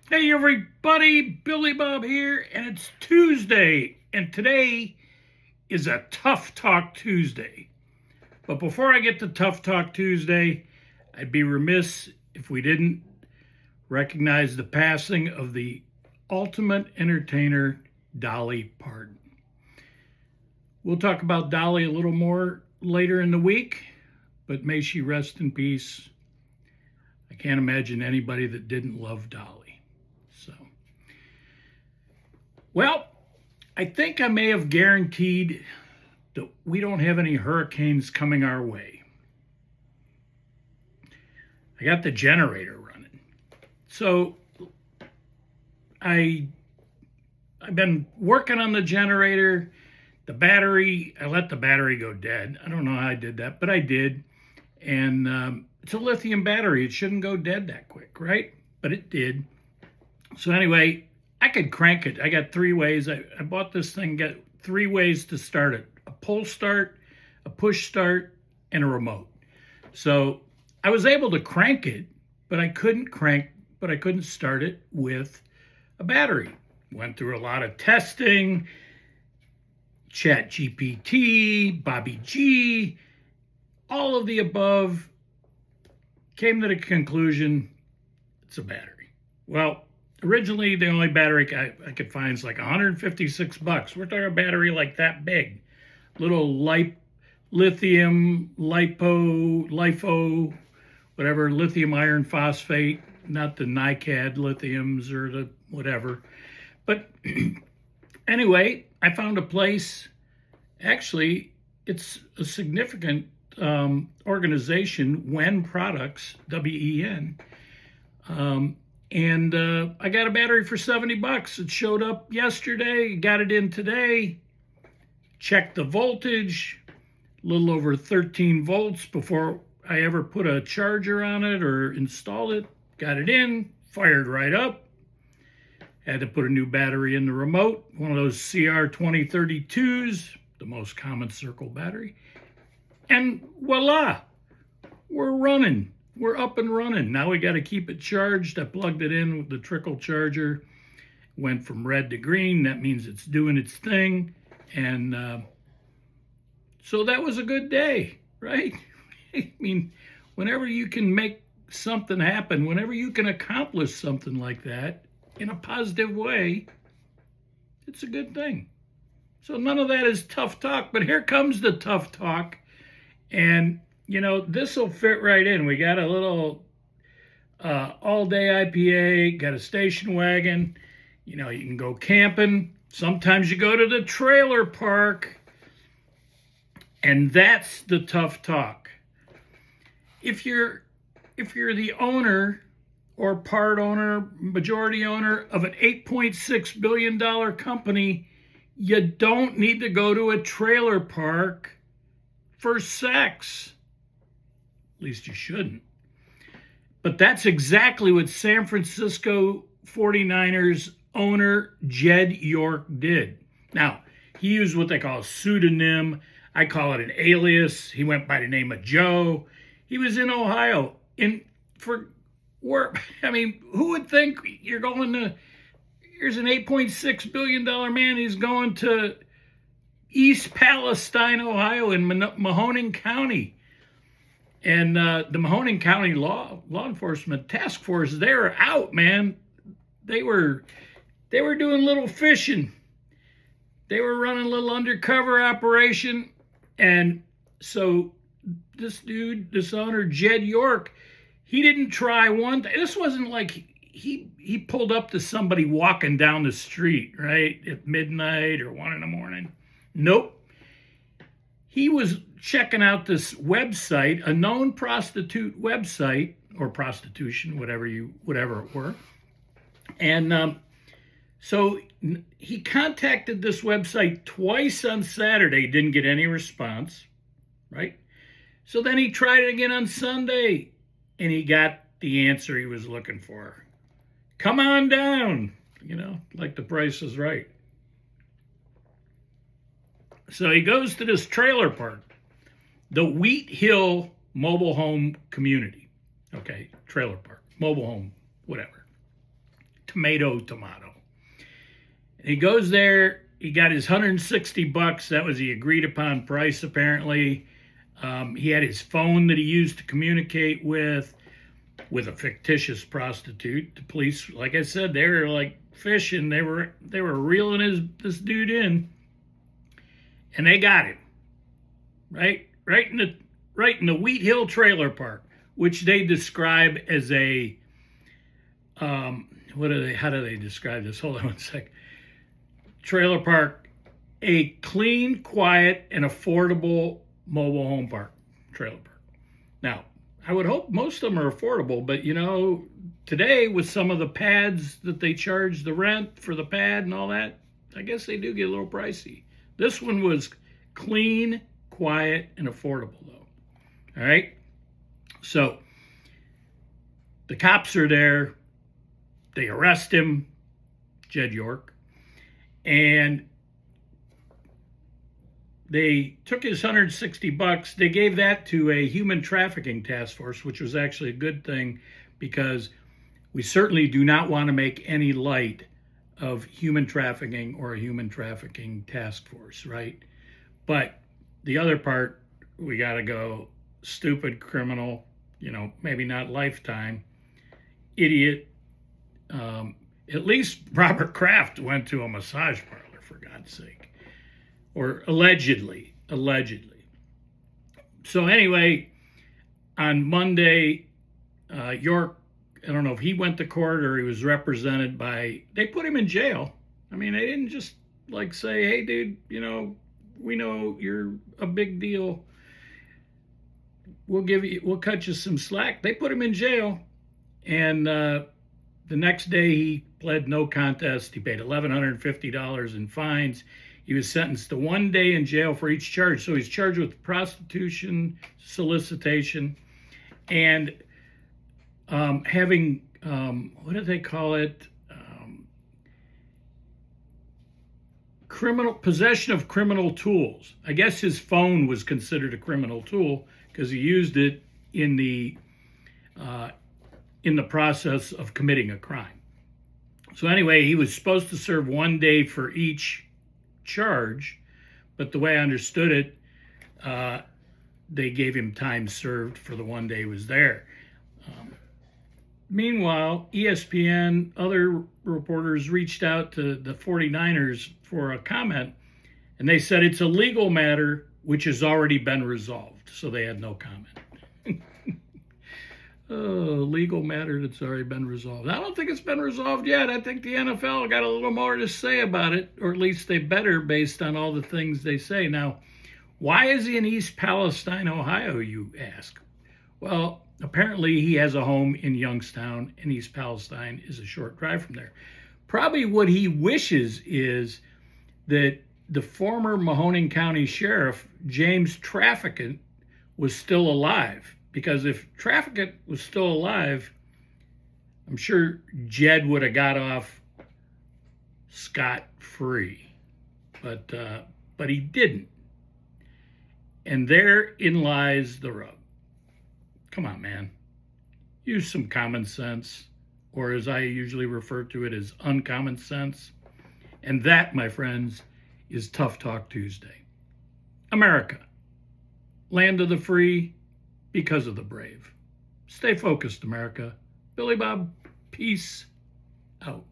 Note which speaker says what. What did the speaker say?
Speaker 1: Hey everybody, Billy Bob here, and it's Tuesday, and today is a Tough Talk Tuesday. But before I get to Tough Talk Tuesday, I'd be remiss if we didn't recognize the passing of the ultimate entertainer, Dolly Parton. We'll talk about Dolly a little more later in the week, but may she rest in peace. I can't imagine anybody that didn't love Dolly. So, well, I think I may have guaranteed that we don't have any hurricanes coming our way. I got the generator running. So I've been working on the generator. The battery, I let the battery go dead. I don't know how I did that, but I did. And it's a lithium battery. It shouldn't go dead that quick, right? But it did. So anyway, I could crank it. I got three ways. I bought this thing, got three ways to start it: a pull start, a push start, and a remote. So I was able to crank it, but I couldn't start it with a battery. Went through a lot of testing, Chat GPT, Bobby G, all of the above, came to the conclusion it's a battery. Well, originally the only battery I could find is like $156. We're talking a battery like that big, little lithium whatever, lithium iron phosphate, not the NiCad lithiums or the whatever. But anyway, I found a place. Actually, it's a significant organization, WEN Products, WEN. And I got a battery for $70. It showed up yesterday, got it in today, checked the voltage, a little over 13 volts before I ever put a charger on it or installed it. Got it in, fired right up. Had to put a new battery in the remote, one of those CR2032s, the most common circle battery. And voila, we're running. We're up and running. Now we got to keep it charged. I plugged it in with the trickle charger. Went from red to green. That means it's doing its thing. And so that was a good day, right? I mean, whenever you can make something happen, whenever you can accomplish something like that in a positive way, it's a good thing. So none of that is tough talk, but here comes the tough talk. And this will fit right in. We got a little all-day IPA, got a station wagon. You can go camping. Sometimes you go to the trailer park. And that's the tough talk. If you're the owner or part owner, majority owner of an $8.6 billion company, you don't need to go to a trailer park for sex. At least you shouldn't. But that's exactly what San Francisco 49ers owner Jed York did. Now, he used what they call a pseudonym. I call it an alias. He went by the name of Joe. He was in Ohio. I mean, who would think you're going to, here's an $8.6 billion man. He's going to East Palestine, Ohio, in Mahoning County. And the Mahoning County law enforcement task force, they were out, man. They were doing a little fishing. They were running a little undercover operation. And so this owner, Jed York, he didn't try one. This wasn't like he pulled up to somebody walking down the street, right, at midnight or 1 a.m. Nope. He was checking out this website, a known prostitute website, or prostitution, whatever it were. And so he contacted this website twice on Saturday, didn't get any response, right? So then he tried it again on Sunday, and he got the answer he was looking for. Come on down, like The Price is Right. So he goes to this trailer park, the Wheat Hill Mobile Home Community. Okay, trailer park, mobile home, whatever. tomato. And he goes there. He got his $160. That was the agreed upon price, apparently. He had his phone that he used to communicate with a fictitious prostitute. The police, like I said, they were like fishing. They were reeling this dude in, and they got him right in the Wheat Hill Trailer Park, which they describe as a how do they describe this? Hold on one sec. Trailer park, a clean, quiet, and affordable mobile home park. Trailer park. Now, I would hope most of them are affordable, but today with some of the pads that they charge the rent for the pad and all that, I guess they do get a little pricey. This one was clean, quiet, and affordable, though. All right? So, the cops are there. They arrest him, Jed York, and they took his $160. They gave that to a human trafficking task force, which was actually a good thing because we certainly do not want to make any light of human trafficking or a human trafficking task force, right? But the other part, we got to go stupid criminal, maybe not lifetime, idiot. At least Robert Kraft went to a massage parlor, for God's sake. Or allegedly. So anyway, on Monday, York, I don't know if he went to court or he was represented by, they put him in jail. I mean, they didn't just say, hey, dude, we know you're a big deal. We'll cut you some slack. They put him in jail. And the next day he pled no contest. He paid $1,150 in fines. He was sentenced to 1 day in jail for each charge. So he's charged with prostitution, solicitation, and having, what do they call it? Possession of criminal tools. I guess his phone was considered a criminal tool because he used it in the process of committing a crime. So anyway, he was supposed to serve 1 day for each charge, but the way I understood it, they gave him time served for the 1 day he was there. Meanwhile, ESPN, other reporters reached out to the 49ers for a comment, and they said it's a legal matter which has already been resolved, so they had no comment. Legal matter that's already been resolved. I don't think it's been resolved yet. I think the NFL got a little more to say about it, or at least they better based on all the things they say. Now, why is he in East Palestine, Ohio, you ask? Well, apparently he has a home in Youngstown, and East Palestine is a short drive from there. Probably what he wishes is that the former Mahoning County Sheriff, James Traficant, was still alive. Because if Traficant was still alive, I'm sure Jed would have got off scot-free. But he didn't. And therein lies the rub. Come on, man. Use some common sense, or as I usually refer to it as uncommon sense. And that, my friends, is Tough Talk Tuesday. America, land of the free, because of the brave. Stay focused, America. Billy Bob, peace out.